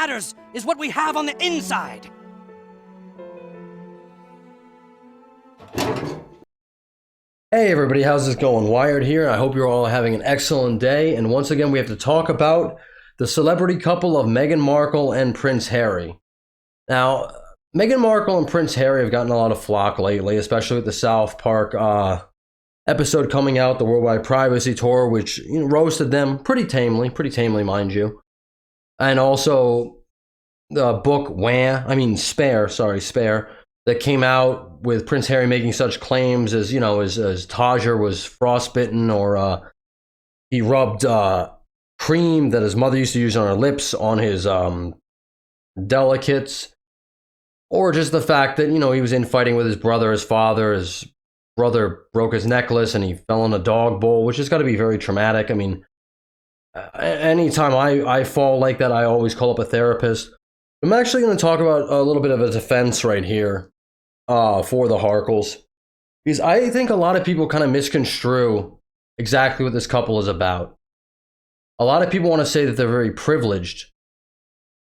matters is what we have on the inside. Hey everybody, how's this going? Wired here. I hope you're all having an excellent day. And once again, we have to talk about the celebrity couple of Meghan Markle and Prince Harry. Now, Meghan Markle and Prince Harry have gotten a lot of flack lately, especially with the South Park episode coming out, the Worldwide Privacy Tour, which roasted them pretty tamely, mind you. And also the book Spare, that came out with Prince Harry making such claims as, as Tajer was frostbitten, or he rubbed cream that his mother used to use on her lips on his delicates, or just the fact that, he was infighting with his brother, his father. His brother broke his necklace and he fell in a dog bowl, which has got to be very traumatic. I mean, anytime I fall like that, I always call up a therapist. I'm actually going to talk about a little bit of a defense right here for the Harkles, because I think a lot of people kind of misconstrue exactly what this couple is about. A lot of people want to say that they're very privileged,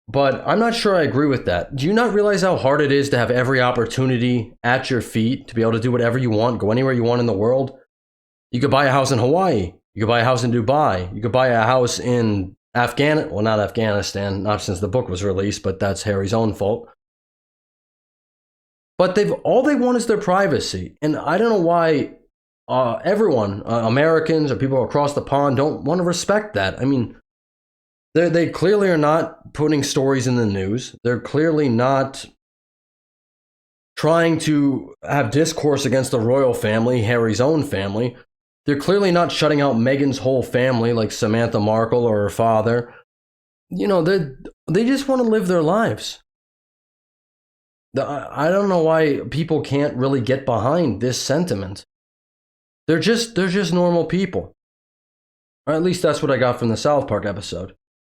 but I'm not sure I agree with that. Do you not realize how hard it is to have every opportunity at your feet, to be able to do whatever you want, go anywhere you want in the world? You could buy a house in Hawaii. You could buy a house in Dubai. You could buy a house in not Afghanistan, not since the book was released, but that's Harry's own fault. But all they want is their privacy. And I don't know why everyone, Americans or people across the pond, don't want to respect that. I mean, they clearly are not putting stories in the news. They're clearly not trying to have discourse against the royal family, Harry's own family. They're clearly not shutting out Meghan's whole family like Samantha Markle or her father. They just want to live their lives. I don't know why people can't really get behind this sentiment. They're just normal people. Or at least that's what I got from the South Park episode.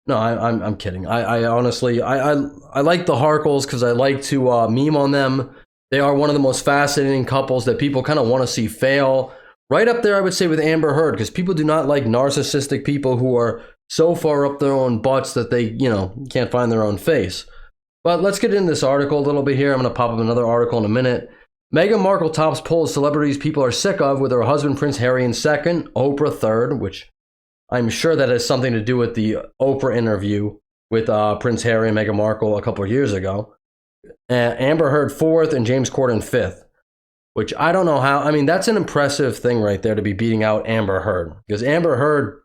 No, I'm kidding. I honestly like the Harkles because I like to meme on them. They are one of the most fascinating couples that people kind of want to see fail. Right up there, I would say, with Amber Heard, because people do not like narcissistic people who are so far up their own butts that they, can't find their own face. But let's get into this article a little bit here. I'm going to pop up another article in a minute. Meghan Markle tops poll of celebrities people are sick of, with her husband Prince Harry in second, Oprah third, which I'm sure that has something to do with the Oprah interview with Prince Harry and Meghan Markle a couple of years ago. Amber Heard fourth, and James Corden fifth. Which I don't know how. I mean, that's an impressive thing right there, to be beating out Amber Heard. Because Amber Heard,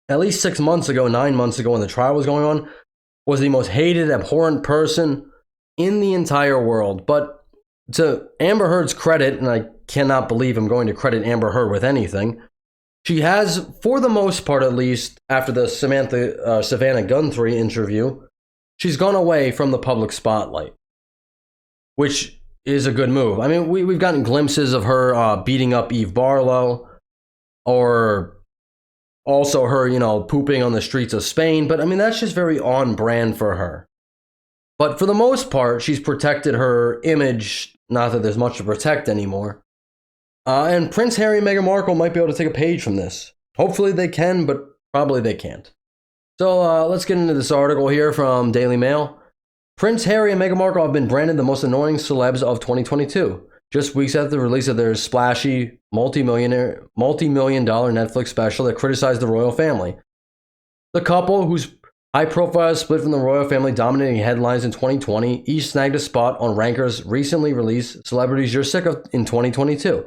at least 9 months ago, when the trial was going on, was the most hated, abhorrent person in the entire world. But to Amber Heard's credit, and I cannot believe I'm going to credit Amber Heard with anything, she has, for the most part at least, after the Savannah Guthrie interview, she's gone away from the public spotlight. Which is a good move. I mean, we've gotten glimpses of her beating up Eve Barlow, or also her, pooping on the streets of Spain. But I mean, that's just very on brand for her. But for the most part, she's protected her image. Not that there's much to protect anymore. And Prince Harry and Meghan Markle might be able to take a page from this. Hopefully they can, but probably they can't. So let's get into this article here from Daily Mail. Prince Harry and Meghan Markle have been branded the most annoying celebs of 2022, just weeks after the release of their splashy, multi-million dollar Netflix special that criticized the royal family. The couple, whose high-profile split from the royal family dominating headlines in 2020, each snagged a spot on Ranker's recently released Celebrities You're Sick of in 2022,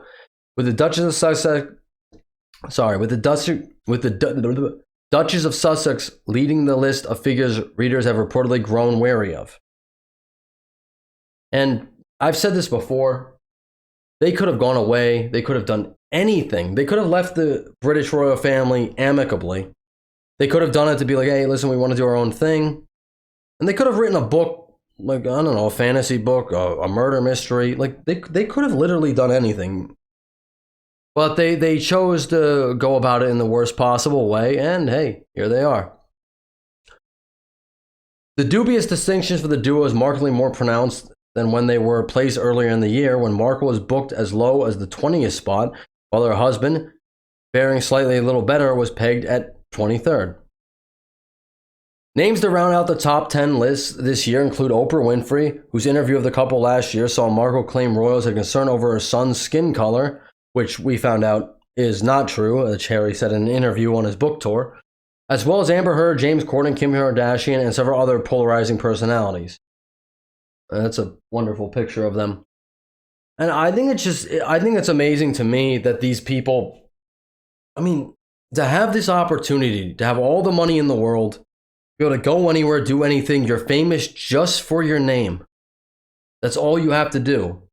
with the Duchess of Sussex Duchess of Sussex leading the list of figures readers have reportedly grown wary of. And I've said this before, they could have gone away, they could have done anything. They could have left the British royal family amicably. They could have done it to be like, hey, listen, we want to do our own thing. And they could have written a book, like, I don't know, a fantasy book, a murder mystery. Like, they could have literally done anything. But they chose to go about it in the worst possible way, and hey, here they are. The dubious distinctions for the duo is markedly more pronounced than when they were placed earlier in the year, when Markle was booked as low as the 20th spot, while her husband, faring slightly a little better, was pegged at 23rd. Names to round out the top 10 list this year include Oprah Winfrey, whose interview of the couple last year saw Markle claim royals had concern over her son's skin color, which we found out is not true, as Harry said in an interview on his book tour, as well as Amber Heard, James Corden, Kim Kardashian, and several other polarizing personalities. That's a wonderful picture of them. And I think it's amazing to me that these people, I mean, to have this opportunity, to have all the money in the world, be able to go anywhere, do anything, you're famous just for your name. That's all you have to do.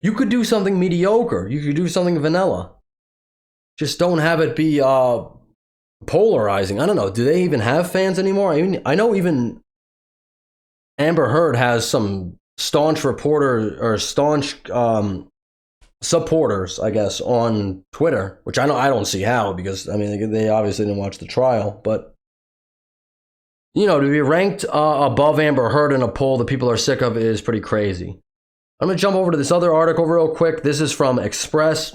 You could do something mediocre. You could do something vanilla. Just don't have it be polarizing. I don't know. Do they even have fans anymore? I know even Amber Heard has some staunch supporters, I guess, on Twitter, which I don't see how, because I mean they obviously didn't watch the trial, but you know, to be ranked above Amber Heard in a poll that people are sick of is pretty crazy. I'm going to jump over to this other article real quick. This is from Express.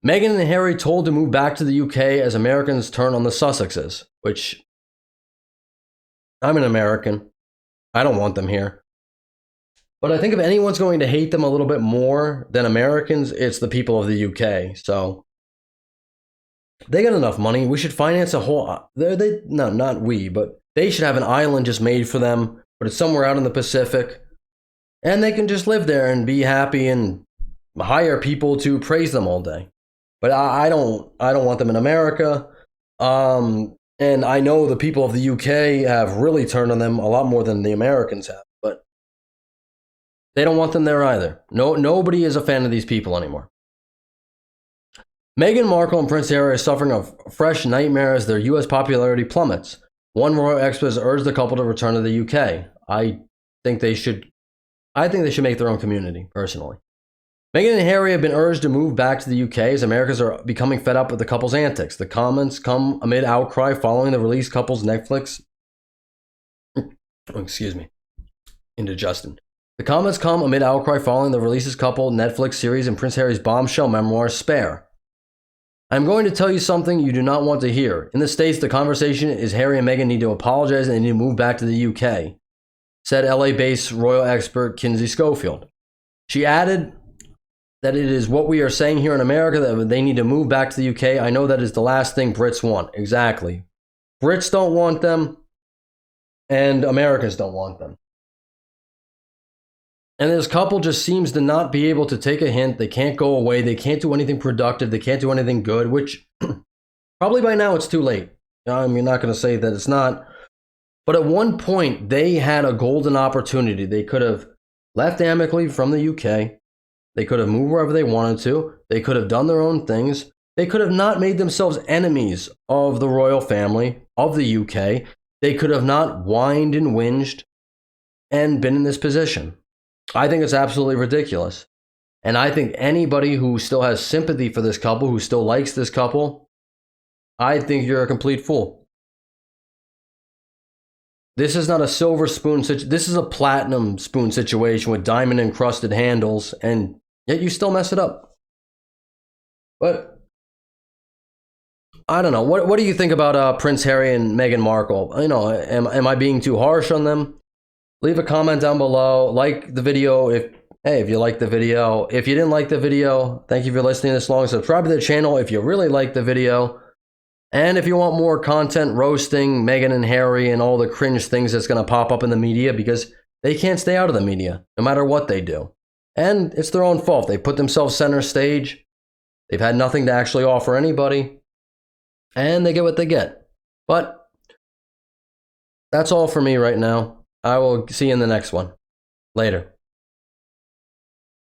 Meghan and Harry told to move back to the UK as Americans turn on the Sussexes, which I'm an American. I don't want them here. But I think if anyone's going to hate them a little bit more than Americans, it's the people of the UK. So they got enough money. We should finance a whole... No, not we, but they should have an island just made for them, but it's somewhere out in the Pacific. And they can just live there and be happy and hire people to praise them all day. But I don't want them in America. And I know the people of the UK have really turned on them a lot more than the Americans have. But they don't want them there either. Nobody is a fan of these people anymore. Meghan Markle and Prince Harry are suffering a fresh nightmare as their U.S. popularity plummets. One royal expert has urged the couple to return to the U.K. I think they should make their own community, personally. Meghan and Harry have been urged to move back to the UK as Americans are becoming fed up with the couple's antics. The comments come amid outcry following the released couple's Netflix... Excuse me. Indigestion. The comments come amid outcry following the releases couple Netflix series and Prince Harry's bombshell memoir, Spare. I'm going to tell you something you do not want to hear. In the States, the conversation is Harry and Meghan need to apologize and they need to move back to the UK, said LA-based royal expert Kinsey Schofield. She added that it is what we are saying here in America, that they need to move back to the UK. I know that is the last thing Brits want. Exactly. Brits don't want them, and Americans don't want them. And this couple just seems to not be able to take a hint. They can't go away. They can't do anything productive. They can't do anything good, which probably by now it's too late. I'm not going to say that it's not. But at one point, they had a golden opportunity. They could have left amicably from the UK. They could have moved wherever they wanted to. They could have done their own things. They could have not made themselves enemies of the royal family of the UK. They could have not whined and whinged and been in this position. I think it's absolutely ridiculous. And I think anybody who still has sympathy for this couple, who still likes this couple, I think you're a complete fool. This is not a silver spoon situation. This is a platinum spoon situation with diamond encrusted handles, and yet you still mess it up. But I don't know. What do you think about Prince Harry and Meghan Markle? You know, am I being too harsh on them? Leave a comment down below. Like the video if you liked the video. If you didn't like the video, thank you for listening this long. Subscribe to the channel if you really liked the video. And if you want more content roasting Meghan and Harry and all the cringe things that's going to pop up in the media, because they can't stay out of the media no matter what they do. And it's their own fault. They put themselves center stage. They've had nothing to actually offer anybody. And they get what they get. But that's all for me right now. I will see you in the next one. Later.